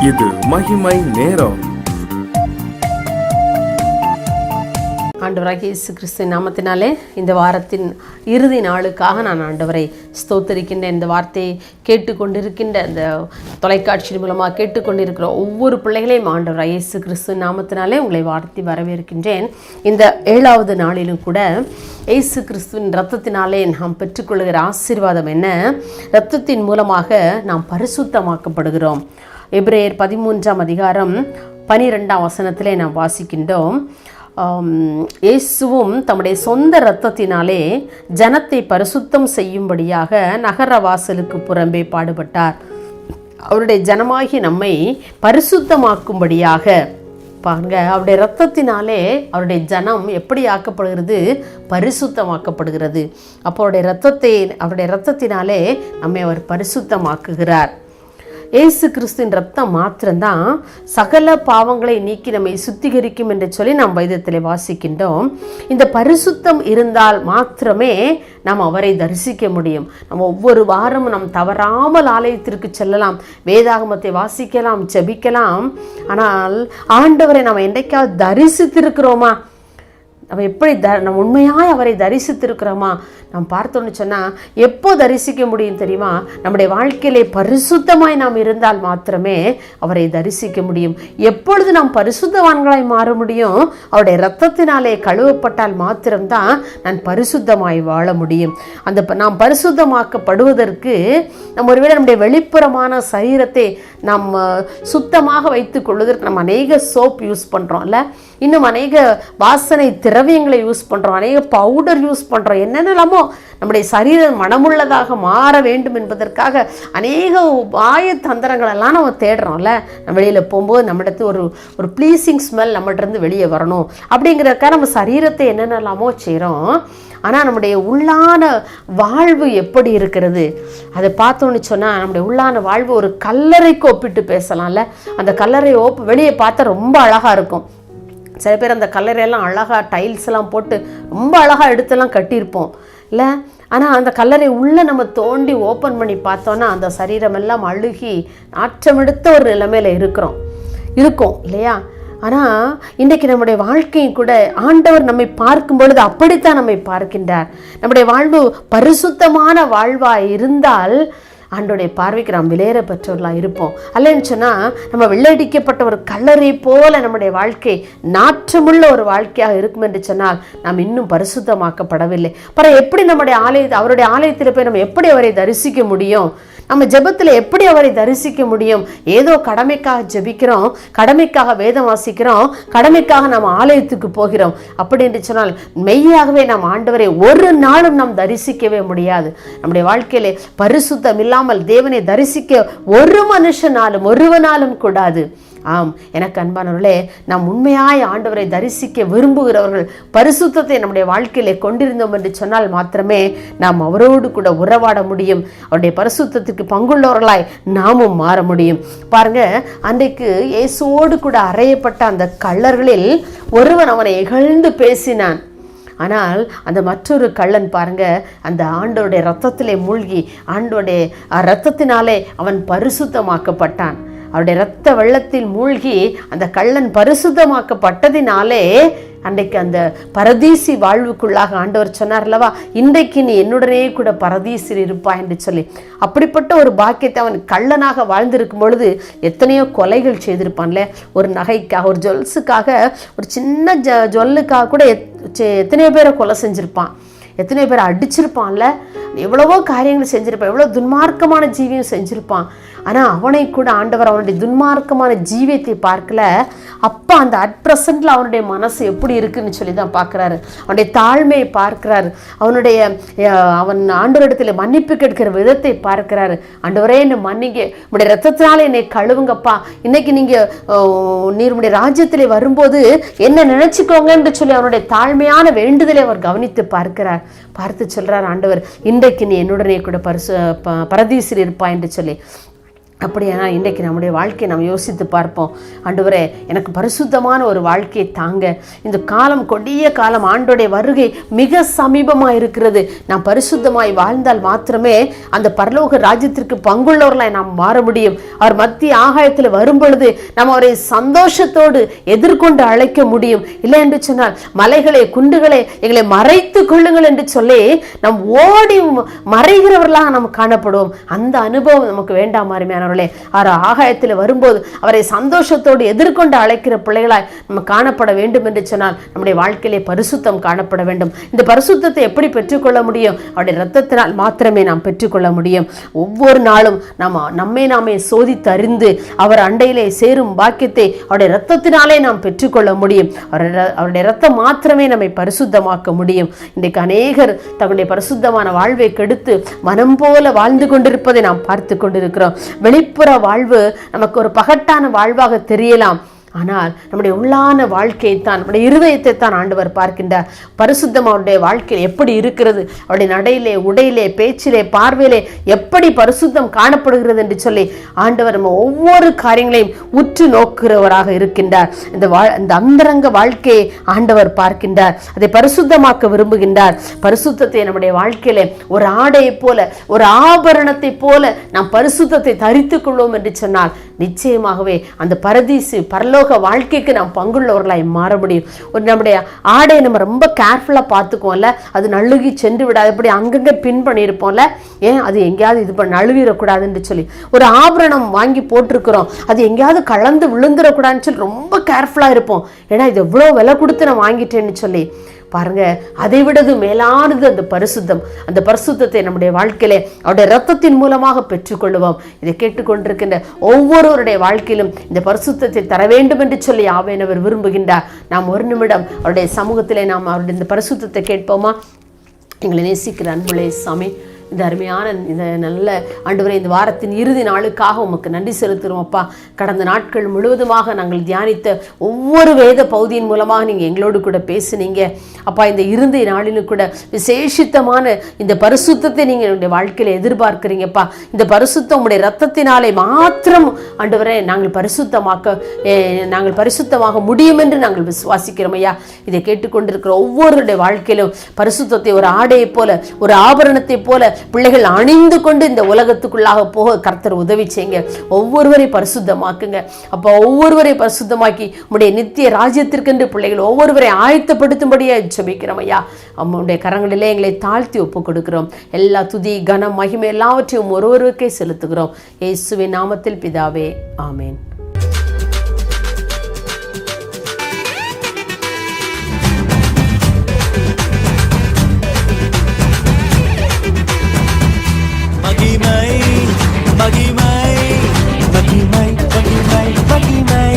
இது மகிமை நேரம். ஆண்டவராகிய இயேசு கிறிஸ்துவின் நாமத்தினாலே இந்த வாரத்தின் இறுதி நாளுக்காக நான் ஆண்டவரை ஸ்தோத்தரிக்கின்ற இந்த வார்த்தையை கேட்டுக்கொண்டிருக்கின்ற இந்த தொலைக்காட்சி மூலமாக கேட்டுக்கொண்டிருக்கிற ஒவ்வொரு பிள்ளைகளையும் ஆண்டவராகிய இயேசு கிறிஸ்துவின் நாமத்தினாலே உங்களை வாழ்த்தி வரவேற்கின்றேன். இந்த 7வது நாளிலும் கூட இயேசு கிறிஸ்துவின் இரத்தத்தினாலே நாம் பெற்றுக்கொள்கிற ஆசீர்வாதம் என்ன? இரத்தத்தின் மூலமாக நாம் பரிசுத்தமாக்கப்படுகிறோம். எபிரேயர் 13ஆம் அதிகாரம் 12ஆம் வசனத்திலே நாம் வாசிக்கின்றோம். இயேசுவும் தம்முடைய சொந்த இரத்தத்தினாலே ஜனத்தை பரிசுத்தம் செய்யும்படியாக நகர வாசலுக்கு புறம்பே பாடுபட்டார். அவருடைய ஜனமாகி நம்மை பரிசுத்தமாக்கும்படியாக பாருங்க, அவருடைய இரத்தத்தினாலே அவருடைய ஜனம் எப்படி ஆக்கப்படுகிறது? பரிசுத்தமாக்கப்படுகிறது. அப்போ அவருடைய இரத்தத்தினாலே நம்மை அவர் பரிசுத்தமாக்குகிறார். இயேசு கிறிஸ்துவின் ரத்தம் மாத்திரம்தான் சகல பாவங்களை நீக்கி நம்மை சுத்திகரிக்கும் என்று சொல்லி நாம் வேதத்தில் வாசிக்கின்றோம். இந்த பரிசுத்தம் இருந்தால் மாத்திரமே நாம் அவரை தரிசிக்க முடியும். நம்ம ஒவ்வொரு வாரமும் நாம் தவறாமல் ஆலயத்திற்கு செல்லலாம், வேதாகமத்தை வாசிக்கலாம், ஜெபிக்கலாம். ஆனால் ஆண்டவரை நாம் என்றைக்காவது தரிசித்திருக்கிறோமா? நம்ம எப்படி நம்ம உண்மையாய் அவரை தரிசித்திருக்கிறோமா? நாம் பார்த்தோன்னு சொன்னால் எப்போ தரிசிக்க முடியும் தெரியுமா? நம்முடைய வாழ்க்கையிலே பரிசுத்தமாய் நாம் இருந்தால் மாத்திரமே அவரை தரிசிக்க முடியும். எப்பொழுது நாம் பரிசுத்தவான்களாய் மாற முடியும்? அவருடைய இரத்தத்தினாலே கழுவப்பட்டால் மாத்திரம்தான் நான் பரிசுத்தமாய் வாழ முடியும். நாம் பரிசுத்தமாக்கப்படுவதற்கு நம்ம ஒருவேளை நம்முடைய வெளிப்புறமான சரீரத்தை நாம் சுத்தமாக வைத்துக் கொள்வதற்கு நம்ம அநேக சோப் யூஸ் பண்ணுறோம்ல, இன்னும் அநேக வாசனை திரவியங்களை யூஸ் பண்ணுறோம், அநேக பவுடர் யூஸ் பண்ணுறோம், என்னென்னலாமோ நம்முடைய சரீரம் மனமுள்ளதாக மாற வேண்டும் என்பதற்காக அநேக உபாய தந்திரங்களெல்லாம் நம்ம தேடுறோம்ல. நம்ம வெளியில் போகும்போது நம்மிடத்து ஒரு ப்ளீசிங் ஸ்மெல் நம்மகிட்ட வெளியே வரணும் அப்படிங்கிறதுக்காக நம்ம சரீரத்தை என்னென்னலாமோ செய்கிறோம். ஆனால் நம்முடைய உள்ளான வாழ்வு எப்படி இருக்கிறது? அதை பார்த்தோன்னு சொன்னால் நம்முடைய உள்ளான வாழ்வு ஒரு கல்லறைக்கு ஒப்பிட்டு பேசலாம்ல. அந்த கல்லறை வெளியே பார்த்தா ரொம்ப அழகாக இருக்கும். சில பேர் அந்த கல்லறையெல்லாம் அழகாக டைல்ஸ் எல்லாம் போட்டு ரொம்ப அழகாக எடுத்தெல்லாம் கட்டியிருப்போம் இல்லை. ஆனால் அந்த கல்லறை உள்ளே நம்ம தோண்டி ஓப்பன் பண்ணி பார்த்தோன்னா அந்த சரீரமெல்லாம் அழுகி நாற்றமெடுத்த ஒரு நிலைமையில் இருக்கும் இல்லையா? ஆனால் இன்றைக்கு நம்முடைய வாழ்க்கையும் கூட ஆண்டவர் நம்மை பார்க்கும் பொழுது அப்படித்தான் நம்மை பார்க்கின்றார். நம்முடைய வாழ்வு பரிசுத்தமான வாழ்வாக இருந்தால் ஆண்டோடைய பார்வைக்கு நாம் விலையேற பெற்றவர்களாக இருப்போம். அல்லன்னு சொன்னால் நம்ம வெள்ளையடிக்கப்பட்ட ஒரு கல்லறை போல நம்முடைய வாழ்க்கை நாற்றமுள்ள ஒரு வாழ்க்கையாக இருக்கும் என்று சொன்னால் நாம் இன்னும் பரிசுத்தமாக்கப்படவில்லை. எப்படி அவருடைய ஆலயத்தில் போய் நம்ம எப்படி அவரை தரிசிக்க முடியும்? நம்ம ஜெபத்தில் எப்படி அவரை தரிசிக்க முடியும்? ஏதோ கடமைக்காக ஜெபிக்கிறோம், கடமைக்காக வேதம் வாசிக்கிறோம், கடமைக்காக நாம் ஆலயத்துக்கு போகிறோம். அப்படி என்று சொன்னால் மெய்யாகவே நாம் ஆண்டவரை ஒரு நாளும் நாம் தரிசிக்கவே முடியாது. நம்முடைய வாழ்க்கையிலே பரிசுத்தம் இல்லாமல் தேவனை தரிசிக்க ஒருவனாலும் கூடாது. ஆம், எனக்கு அன்பானவர்களே, நாம் உண்மையாய் ஆண்டவரை தரிசிக்க விரும்புகிறவர்கள் பரிசுத்தத்தை நம்முடைய வாழ்க்கையிலே கொண்டிருந்தோம் என்று சொன்னால் மாத்திரமே நாம் அவரோடு கூட உறவாட முடியும். அவருடைய பரிசுத்தத்துக்கு பங்குள்ளவர்களாய் நாமும் மாற முடியும். பாருங்க, அன்றைக்கு இயேசுவோடு கூட அறையப்பட்ட அந்த கள்ளர்களில் ஒருவன் அவனை இகழ்ந்து பேசினான். ஆனால் அந்த மற்றொரு கள்ளன் பாருங்க, அந்த ஆண்டவருடைய இரத்தத்திலே மூழ்கி ஆண்டவருடைய இரத்தத்தினாலே அவன் பரிசுத்தமாக்கப்பட்டான். அவருடைய இரத்த வெள்ளத்தில் மூழ்கி அந்த கள்ளன் பரிசுத்தமாக்கப்பட்டதினாலே அன்றைக்கு அந்த பரதீசி வாழ்வுக்குள்ளாக ஆண்டவர் சொன்னார் அல்லவா, இன்றைக்கு நீ என்னுடனே கூட பரதீசில் இருப்பா என்று சொல்லி. அப்படிப்பட்ட ஒரு பாக்கியத்தை அவன் கள்ளனாக வாழ்ந்திருக்கும் பொழுது எத்தனையோ கொலைகள் செய்திருப்பான்ல. ஒரு நகைக்காக, ஒரு ஜுவல்ஸுக்காக, ஒரு சின்ன ஜுவல்லுக்காக கூட எத்தனையோ பேரை கொலை செஞ்சிருப்பான், எத்தனையோ பேரை அடிச்சிருப்பான்ல, எவ்வளவோ காரியங்கள் செஞ்சிருப்பான், எவ்வளோ துன்மார்க்கமான ஜீவியம் செஞ்சிருப்பான். ஆனால் அவனை கூட ஆண்டவர் அவனுடைய துன்மார்க்கமான ஜீவியத்தை பார்க்கல. அப்போ அந்த அட்ப்ரெசண்டில் அவனுடைய மனசு எப்படி இருக்குன்னு சொல்லி தான் பார்க்குறாரு. அவனுடைய தாழ்மையை பார்க்குறாரு. அவன் ஆண்டவரிடத்தில் மன்னிப்பு கேட்கிற விதத்தை பார்க்குறாரு. ஆண்டவரே, என்னை மன்னிங்க, உங்களுடைய ரத்தத்தினால என்னை கழுவுங்கப்பா, இன்னைக்கு நீர் உடைய ராஜ்யத்திலே வரும்போது என்ன நினைச்சுக்கோங்கன்னு சொல்லி அவனுடைய தாழ்மையான வேண்டுதலை அவர் கவனித்து பார்த்து சொல்றார் ஆண்டவர், இன்றைக்கு நீ என்னுடனே கூட பரதீசில் இருப்பா என்று சொல்லி. அப்படியானா இன்றைக்கு நம்முடைய வாழ்க்கையை நம்ம யோசித்து பார்ப்போம். ஆண்டவரே, எனக்கு பரிசுத்தமான ஒரு வாழ்க்கையை தாங்க. இந்த காலம் கொடிய காலம், ஆண்டோடைய வருகை மிக சமீபமாக இருக்கிறது. நாம் பரிசுத்தமாய் வாழ்ந்தால் மாத்திரமே அந்த பரலோக ராஜ்யத்திற்கு பங்குள்ளவர்களாய் நாம் மாற முடியும். அவர் மத்திய ஆகாயத்தில் வரும் பொழுது நாம் அவரை சந்தோஷத்தோடு எதிர்கொண்டு அழைக்க முடியும். இல்லை என்று சொன்னால், மலைகளை குண்டுகளை எங்களை மறைத்து கொள்ளுங்கள் என்று சொல்லி நாம் ஓடி மறைகிறவர்களாக நாம் காணப்படுவோம். அந்த அனுபவம் நமக்கு வேண்டாம் அருமையான அவர் ஆகாயத்தில் வரும்போது அவரை சந்தோஷத்தோடு எதிர்கொண்டு அழைக்கிற பிள்ளைகளாய் நம்ம காணப்பட வேண்டும் என்று சொன்னால் நம்முடைய வாழ்க்கையிலே பரிசுத்தம் காணப்பட வேண்டும். இந்த பரிசுத்தத்தை எப்படி பெற்றுக்கொள்ள முடியும்? அவருடைய இரத்தத்தினால் மாத்திரமே நாம் பெற்றுக்கொள்ள முடியும். ஒவ்வொரு நாளும் நம்மை நாமே சோதித்து அறிந்து அவர் அண்டையிலே சேரும் பாக்கியத்தை அவருடைய இரத்தத்தினாலே நாம் பெற்றுக்கொள்ள முடியும். அவருடைய இரத்தம் மாத்திரமே நம்மை பரிசுத்தமாக்க முடியும். இன்றைக்கு அநேகர் தங்களுடைய பரிசுத்தமான வாழ்வை கெடுத்து மனம் போல வாழ்ந்து கொண்டிருப்பதை நாம் பார்த்து கொண்டிருக்கிறோம். வெளிப்புற வாழ்வு நமக்கு ஒரு பகட்டான வாழ்வாக தெரியலாம். ஆனால் நம்முடைய உள்ளான வாழ்க்கையை தான், நம்முடைய இருதயத்தை தான் ஆண்டவர் பார்க்கின்றார். பரிசுத்தம் அவருடைய வாழ்க்கையில் எப்படி இருக்கிறது, அவருடைய நடையிலே, உடையிலே, பேச்சிலே, பார்வையிலே எப்படி பரிசுத்தம் காணப்படுகிறது என்று சொல்லி ஆண்டவர் நம்ம ஒவ்வொரு காரியங்களையும் உற்று நோக்குகிறவராக இருக்கின்றார். இந்த அந்தரங்க வாழ்க்கையை ஆண்டவர் பார்க்கின்றார். அதை பரிசுத்தமாக்க விரும்புகின்றார். பரிசுத்தத்தை நம்முடைய வாழ்க்கையிலே ஒரு ஆடையை போல, ஒரு ஆபரணத்தை போல நாம் பரிசுத்தத்தை தரித்துக் கொள்வோம் என்று சொன்னால் நிச்சயமாகவே அந்த பரலோக வாழ்க்கைக்கு நாம் பங்குள்ளவர்களாய் மாற முடியும். நம்முடைய ஆடையை நம்ம ரொம்ப கேர்ஃபுல்லாக பார்த்துக்குவோம்ல, அது நழுகி சென்று விடாது. எப்படி அங்கங்கே பின் பண்ணியிருப்போம்ல, ஏன் அது எங்கேயாவது இது பண்ண நழுவிடக்கூடாதுன்னு சொல்லி. ஒரு ஆபரணம் வாங்கி போட்டிருக்கிறோம், அது எங்கேயாவது கலந்து விழுந்துடக்கூடாதுன்னு சொல்லி ரொம்ப கேர்ஃபுல்லாக இருப்போம். ஏன்னா இது எவ்வளோ விலை கொடுத்து நான் வாங்கிட்டேன்னு சொல்லி. பாருங்க, அதை விடது மேலானது அந்த பரிசுத்தம். அந்த பரிசுத்தத்தை நம்முடைய வாழ்க்கையிலே அவருடைய இரத்தத்தின் மூலமாக பெற்றுக்கொள்வோம். இதை கேட்டுக்கொண்டிருக்கின்ற ஒவ்வொருவருடைய வாழ்க்கையிலும் இந்த பரிசுத்தத்தை தர வேண்டும் என்று சொல்லி ஆவியானவர் விரும்புகின்றார். நாம் ஒரு நிமிடம் அவருடைய சமூகத்திலே நாம் அவருடைய இந்த பரிசுத்தத்தை கேட்போமா? எங்களை நேசிக்கிற அன்புலே சாமி, இந்த அருமையான இந்த நல்ல ஆண்டவரே, இந்த வாரத்தின் இறுதி நாளுக்காக உமக்கு நன்றி செலுத்துகிறோம் அப்பா. கடந்த நாட்கள் முழுவதுமாக நாங்கள் தியானித்த ஒவ்வொரு வேத பகுதியின் மூலமாக நீங்கள் எங்களோடு கூட பேசுனீங்க அப்பா. இந்த இறுதி நாளிலும் கூட விசேஷித்தமான இந்த பரிசுத்தத்தை நீங்கள் என்னுடைய வாழ்க்கையில் எதிர்பார்க்குறீங்கப்பா. இந்த பரிசுத்தம் உங்களுடைய இரத்தத்தினாலே மாத்திரம் ஆண்டவரே நாங்கள் பரிசுத்தமாக முடியும் என்று நாங்கள் விசுவாசிக்கிறோம் ஐயா. இதை கேட்டுக்கொண்டிருக்கிற ஒவ்வொருடைய வாழ்க்கையிலும் பரிசுத்தத்தை ஒரு ஆடையை போல, ஒரு ஆபரணத்தை போல பிள்ளைகள் அணிந்து கொண்டு இந்த உலகத்துக்குள்ளாக போக கர்த்தர் உதவி செய்யுங்க. ஒவ்வொருவரை பரிசுத்தமாக்குங்க அப்போ. ஒவ்வொருவரை பரிசுத்தமாக்கி உம்முடைய நித்திய ராஜ்யத்திற்கென்று பிள்ளைகள் ஒவ்வொருவரை ஆயத்தப்படுத்தும்படியா ஜெபிக்கிறோம் ஐயா. அம்முடைய கரங்களிலே எங்களை தாழ்த்தி ஒப்பு கொடுக்கிறோம். எல்லா துதி, கனம், மகிமை எல்லாவற்றையும் ஒருவருக்கே செலுத்துகிறோம். இயேசுவின் நாமத்தில் பிதாவே, ஆமேன். மகிமை மகிமை மகிமை மகிமை மகிமை